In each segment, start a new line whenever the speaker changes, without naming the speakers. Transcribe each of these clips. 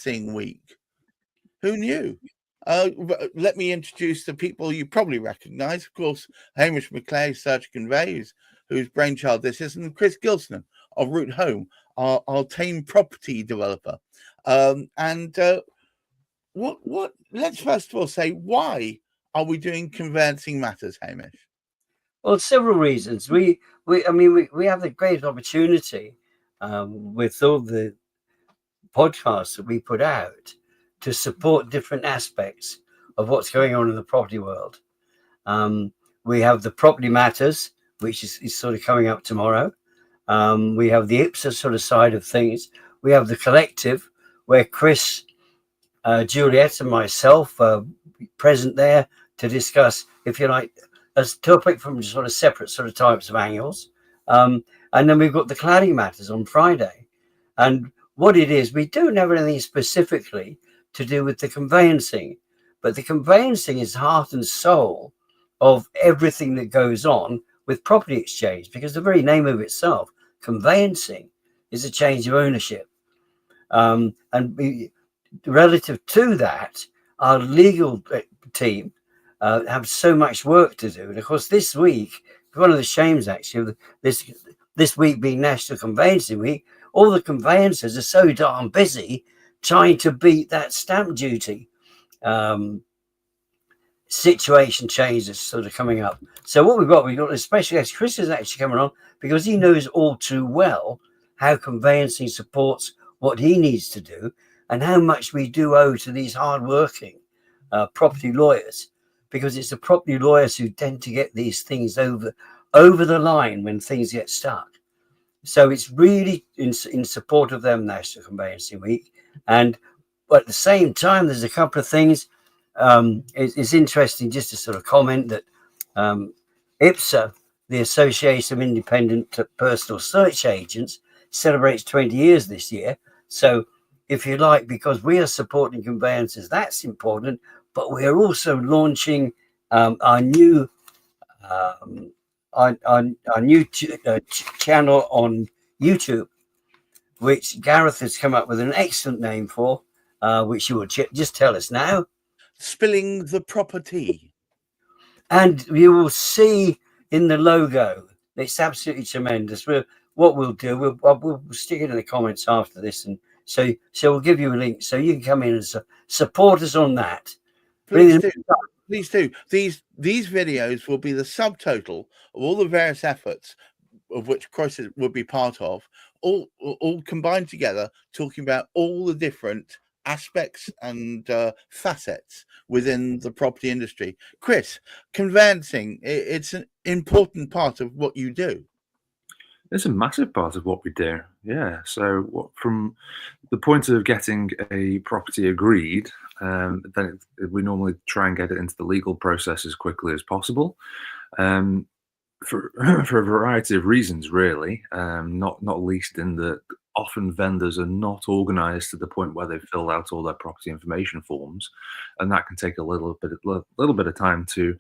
Conveyancing Week. Who knew? Let me introduce the people you probably recognise. Of course, Hamish McClay, Search Conveys, whose brainchild this is, and Chris Gilson of Root Home, our tame property developer. Let's first of all say, why are we doing Conveyancing Matters, Hamish?
Well, several reasons. We have the great opportunity with all the podcasts that we put out to support different aspects of what's going on in the property world. We have the Property Matters, which is sort of coming up tomorrow. We have the IPSA sort of side of things. We have the Collective, where Chris, Juliet, and myself are present there to discuss, if you like, a topic from sort of separate sort of types of angles. And then we've got the Cladding Matters on Friday. And what it is, we don't have anything specifically to do with the conveyancing, but the conveyancing is heart and soul of everything that goes on with property exchange, because the very name of itself, conveyancing, is a change of ownership. Relative to that, our legal team have so much work to do. And of course, this week, one of the shames actually of this week being National Conveyancing Week, all the conveyancers are so darn busy trying to beat that stamp duty situation change that's sort of coming up. So what we've got especially as Chris is actually coming on, because he knows all too well how conveyancing supports what he needs to do and how much we do owe to these hardworking property lawyers, because it's the property lawyers who tend to get these things over the line when things get stuck. So it's really in support of them, National Conveyancing Week. And but at the same time, there's a couple of things. It's interesting just to sort of comment that IPSA, the Association of Independent Personal Search Agents, celebrates 20 years this year. So if you like, because we are supporting conveyancers, that's important. But we are also launching our new channel on YouTube, which Gareth has come up with an excellent name for, which you will just tell us now.
Spilling the Property.
And you will see in the logo, it's absolutely tremendous. What we'll do, we'll stick it in the comments after this, and so we'll give you a link so you can come in and support us on that.
Please do. These videos will be the subtotal of all the various efforts of which Chris will be part of, all combined together, talking about all the different aspects and facets within the property industry. Chris, conveyancing, it's an important part of what you do.
It's a massive part of what we do. Yeah. So from the point of getting a property agreed, then we normally try and get it into the legal process as quickly as possible. For a variety of reasons, really, not least in that often vendors are not organized to the point where they've filled out all their property information forms, and that can take a little bit of time to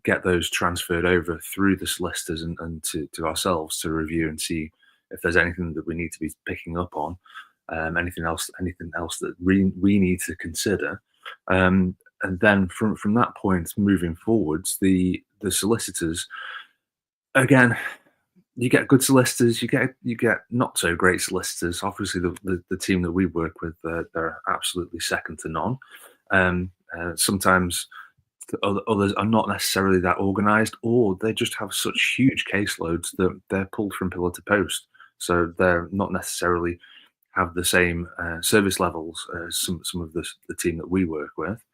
get those transferred over through the solicitors and to ourselves to review and see if there's anything that we need to be picking up on, anything else that we need to consider. And then from that point moving forwards, the solicitors, again, you get good solicitors, you get not so great solicitors. Obviously, the team that we work with, they're absolutely second to none. Sometimes others are not necessarily that organized, or they just have such huge caseloads that they're pulled from pillar to post. So they're not necessarily have the same service levels as some of the team that we work with.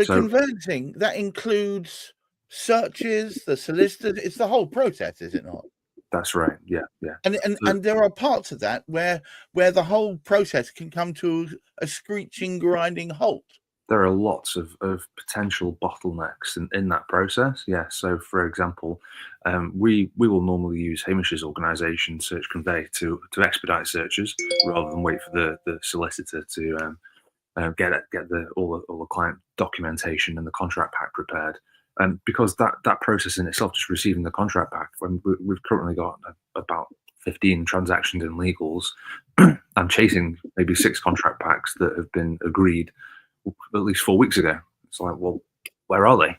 Conveyancing, that includes searches, the solicitors, it's the whole process, is it not?
That's right. Yeah.
And there are parts of that where the whole process can come to a screeching, grinding halt.
There are lots of potential bottlenecks in that process. Yeah. So, for example, we will normally use Hamish's organisation, Search Convey, to expedite searches rather than wait for the solicitor to get all the client documentation and the contract pack prepared. And because that process in itself, just receiving the contract pack, when we've currently got about 15 transactions in legals. I'm chasing maybe 6 contract packs that have been agreed at least 4 weeks ago. It's like, well, where are they?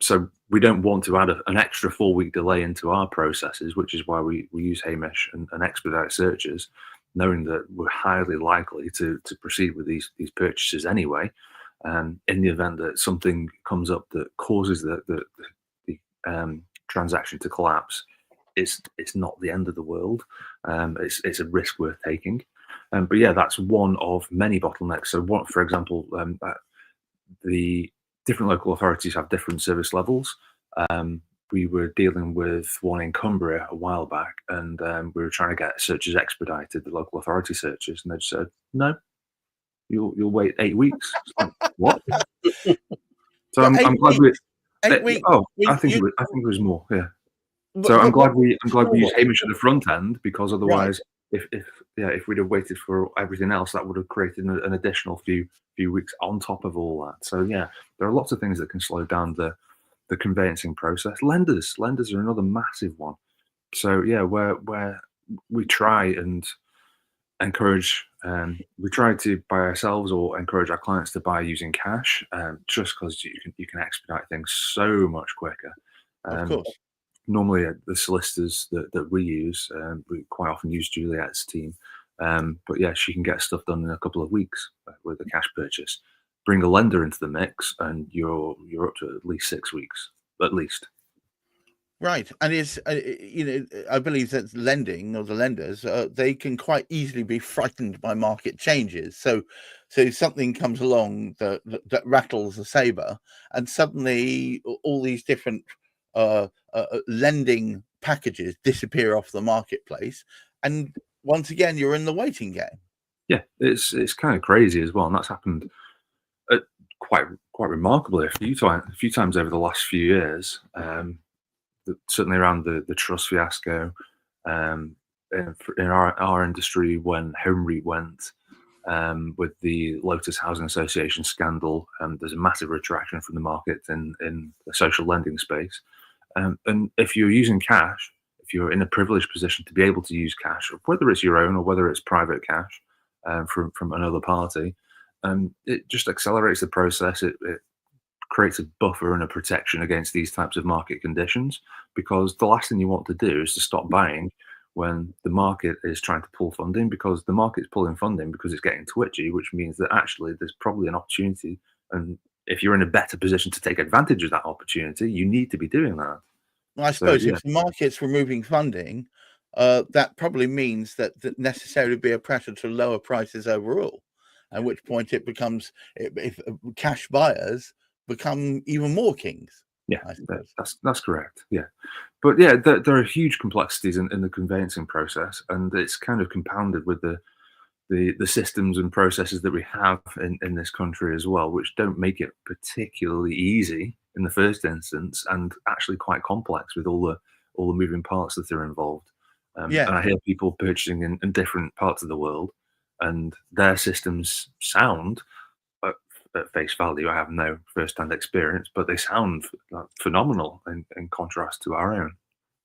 So we don't want to add an extra 4-week delay into our processes, which is why we use Hamish and expedite searches, knowing that we're highly likely to proceed with these purchases anyway. In the event that something comes up that causes the transaction to collapse, it's not the end of the world. It's a risk worth taking. But yeah, that's one of many bottlenecks. So what, for example, the different local authorities have different service levels. We were dealing with one in Cumbria a while back, and we were trying to get searches expedited, the local authority searches, and they just said, no, you'll wait 8 weeks. Like, what? So I'm glad we.
8 weeks.
Oh, I think it was more. Yeah. So I'm glad we used Hamish at the front end, because otherwise, if we'd have waited for everything else, that would have created an additional few weeks on top of all that. So yeah, there are lots of things that can slow down the conveyancing process. Lenders are another massive one. So yeah, where we try and encourage, we try to buy ourselves or encourage our clients to buy using cash, just because you can expedite things so much quicker.
Of course.
Normally the solicitors that we use, we quite often use Juliet's team, but yeah, she can get stuff done in a couple of weeks with a cash purchase. Bring a lender into the mix and you're up to at least 6 weeks, at least.
Right, and it's I believe that lending, or the lenders, they can quite easily be frightened by market changes. So something comes along that rattles the saber, and suddenly all these different lending packages disappear off the marketplace, and once again you're in the waiting game. Yeah,
it's kind of crazy as well, and that's happened quite remarkably a few times over the last few years. Certainly around the trust fiasco, in our industry, when Home REIT went, with the Lotus Housing Association scandal, there's a massive retraction from the market in the social lending space. And if you're using cash, if you're in a privileged position to be able to use cash, whether it's your own or whether it's private cash from another party, it just accelerates the process. It creates a buffer and a protection against these types of market conditions, because the last thing you want to do is to stop buying when the market is trying to pull funding, because the market's pulling funding because it's getting twitchy, which means that actually there's probably an opportunity, and if you're in a better position to take advantage of that opportunity, you need to be doing that.
Well, I suppose if the market's removing funding, that probably means that necessarily be a pressure to lower prices overall, at which point it becomes, if cash buyers become even more kings.
Yeah, that's correct. Yeah, but yeah, there are huge complexities in the conveyancing process, and it's kind of compounded with the systems and processes that we have in this country as well, which don't make it particularly easy in the first instance, and actually quite complex with all the moving parts that are involved. And I hear people purchasing in different parts of the world, and their systems sound, at face value, I have no first-hand experience, but they sound phenomenal in contrast to our own.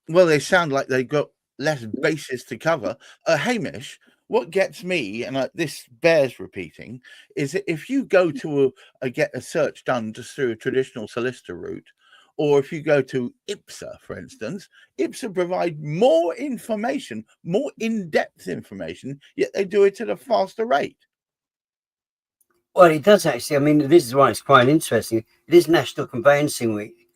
Well, they sound like they've got less bases to cover. Hamish, what gets me, and this bears repeating, is that if you go to get a search done just through a traditional solicitor route, or if you go to IPSA, for instance, IPSA provide more information, more in-depth information, yet they do it at a faster rate.
Well, it does actually. I mean, this is why it's quite interesting. It is National Conveyancing Week.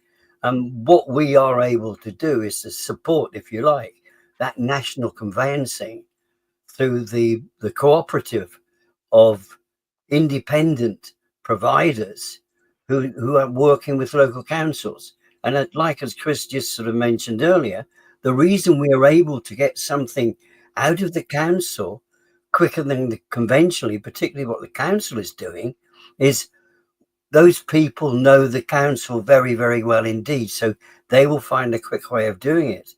And what we are able to do is to support, if you like, that national conveyancing through the cooperative of independent providers who are working with local councils. And like as Chris just sort of mentioned earlier, the reason we are able to get something out of the council quicker than conventionally, particularly what the council is doing, is those people know the council very, very well indeed. So they will find a quick way of doing it.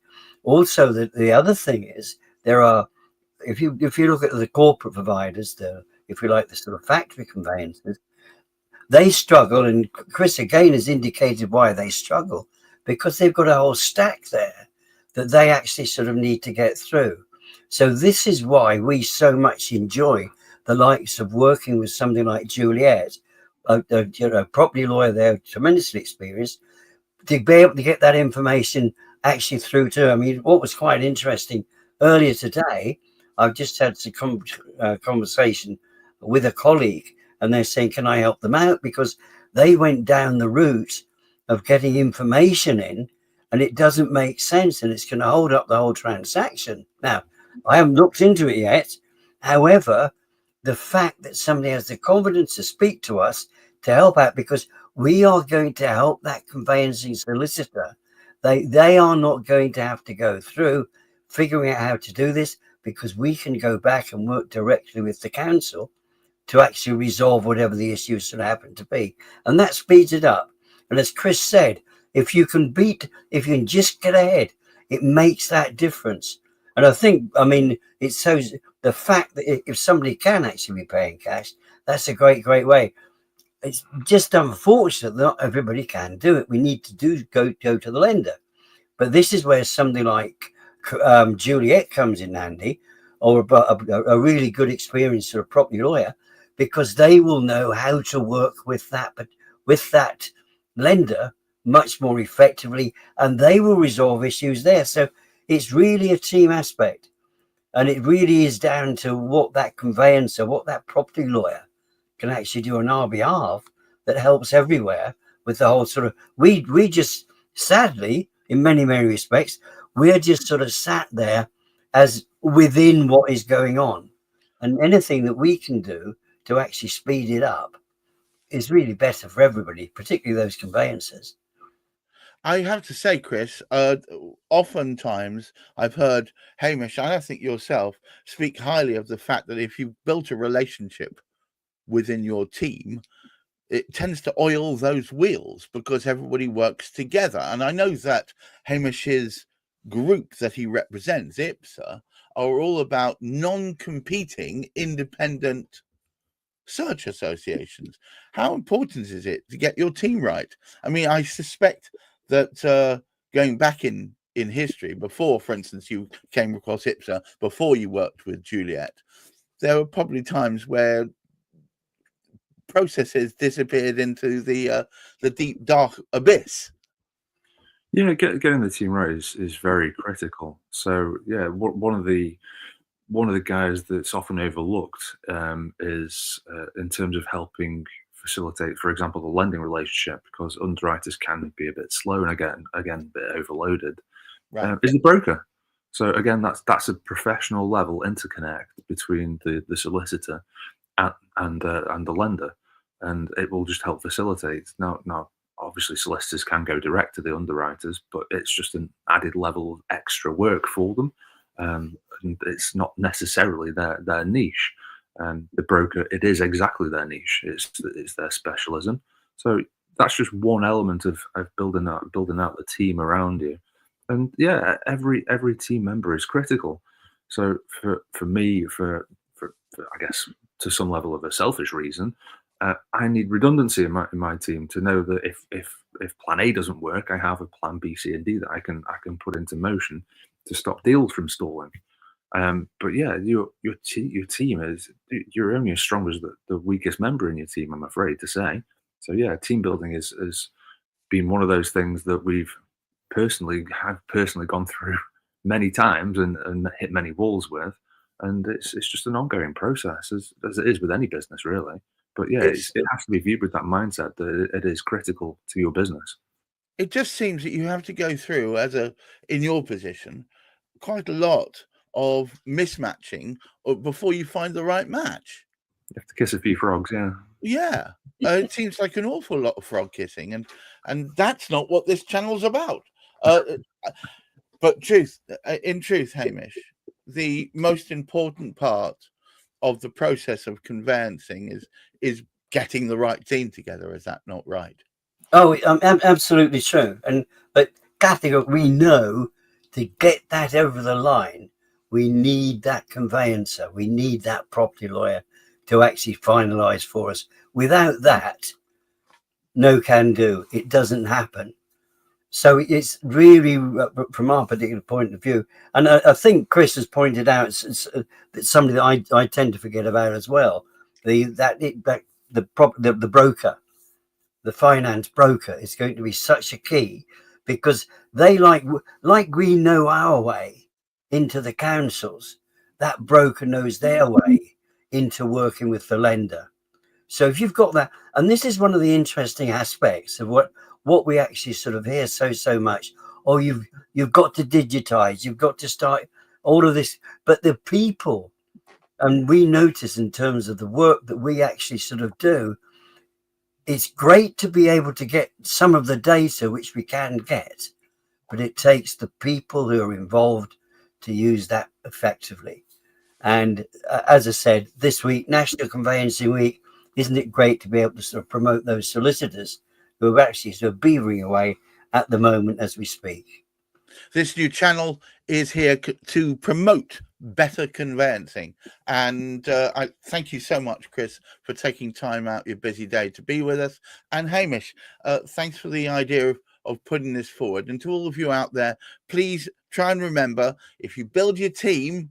Also, the other thing is there are, if you look at the corporate providers, if you like, the sort of factory conveyancers, they struggle, and Chris again has indicated why they struggle, because they've got a whole stack there that they actually sort of need to get through. So this is why we so much enjoy the likes of working with somebody like Juliet, a property lawyer there, tremendously experienced, to be able to get that information actually through to. I mean, what was quite interesting earlier today, I've just had some conversation with a colleague, and they're saying, can I help them out? Because they went down the route of getting information in, and it doesn't make sense, and it's going to hold up the whole transaction. Now, I haven't looked into it yet. However, the fact that somebody has the confidence to speak to us to help out, because we are going to help that conveyancing solicitor. They are not going to have to go through figuring out how to do this, because we can go back and work directly with the council to actually resolve whatever the issues should happen to be. And that speeds it up. And as Chris said, if you can just get ahead, it makes that difference. And I think, I mean, it shows the fact that if somebody can actually be paying cash, that's a great way. It's just unfortunate that not everybody can do it. We need to go to the lender. But this is where somebody like Juliet comes in handy, or a really good experienced sort of property lawyer, because they will know how to work with that lender much more effectively, and they will resolve issues there. So it's really a team aspect, and it really is down to what that conveyancer, what that property lawyer can actually do on our behalf, that helps everywhere with the whole sort of, we just, sadly, in many respects, we're just sort of sat there as within what is going on, and anything that we can do to actually speed it up is really better for everybody, particularly those conveyancers.
I have to say, Chris, oftentimes I've heard Hamish, and I think yourself, speak highly of the fact that if you've built a relationship within your team, it tends to oil those wheels because everybody works together. And I know that Hamish's group that he represents, IPSA, are all about non-competing independent search associations. How important is it to get your team right? I mean, I suspect that going back in history, before, for instance, you came across IPSA, before you worked with Juliet, there were probably times where processes disappeared into the deep dark abyss.
Yeah, getting the team right is very critical. So yeah, one of the guys that's often overlooked is in terms of helping facilitate, for example, the lending relationship, because underwriters can be a bit slow and again a bit overloaded.
Right.
Is the broker. So again, that's a professional level interconnect between the solicitor and the lender, and it will just help facilitate. Now, obviously, solicitors can go direct to the underwriters, but it's just an added level of extra work for them, and it's not necessarily their niche. The broker, it is exactly their niche. It's their specialism. So that's just one element of building out the team around you. And yeah, every team member is critical. So for me, for I guess to some level of a selfish reason, I need redundancy in my team to know that if plan A doesn't work, I have a plan B, C, and D that I can put into motion to stop deals from stalling. But yeah, your team is, you're only as strong as the weakest member in your team, I'm afraid to say. So yeah, team building has been one of those things that we've personally gone through many times and hit many walls with, and it's just an ongoing process as it is with any business, really. But yeah, it has to be viewed with that mindset that it is critical to your business.
It just seems that you have to go through, in your position, quite a lot of mismatching before you find the right match.
You have to kiss a few frogs, yeah.
Yeah, it seems like an awful lot of frog kissing, and that's not what this channel's about. But in truth, Hamish, the most important part of the process of conveyancing is getting the right team together. Is that not right?
Oh, absolutely true. But Kathy, we know to get that over the line, we need that conveyancer, we need that property lawyer to actually finalise for us. Without that, no can do. It doesn't happen. So it's really, from our particular point of view, and I think Chris has pointed out it's something that I tend to forget about as well. The broker, the finance broker, is going to be such a key, because they like we know our way into the councils, that broker knows their way into working with the lender. So if you've got that, and this is one of the interesting aspects of what we actually sort of hear so much. Oh, you've got to digitize, you've got to start all of this, but the people, and we notice in terms of the work that we actually sort of do, it's great to be able to get some of the data which we can get, but it takes the people who are involved to use that effectively. And as I said, this week, National Conveyancing Week, isn't it great to be able to sort of promote those solicitors who are actually sort of beavering away at the moment as we speak?
This new channel is here to promote better conveyancing, and I thank you so much, Chris, for taking time out your busy day to be with us. And Hamish, thanks for the idea of putting this forward. And to all of you out there, please try and remember, if you build your team,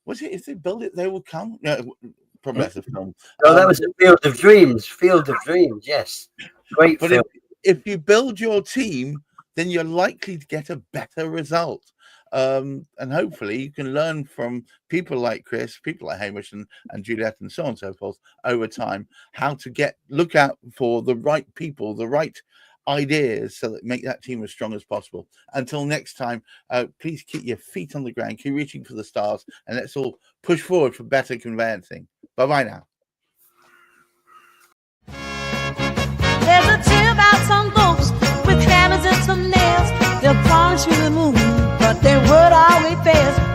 if they build it, they will come. No, probably that's a film.
Oh, that was a Field of Dreams. Field of Dreams, yes. Great
but
film.
If you build your team, then you're likely to get a better result. And hopefully you can learn from people like Chris, people like Hamish and Juliet and so on and so forth over time, how to look out for the right people, the right ideas, so that make that team as strong as possible. Until next time, please keep your feet on the ground, keep reaching for the stars, and let's all push forward for better conveyancing. Bye-bye now.
There's a tale about some folks with hammers and some nails. They'll polish you the moon, but their word always fails.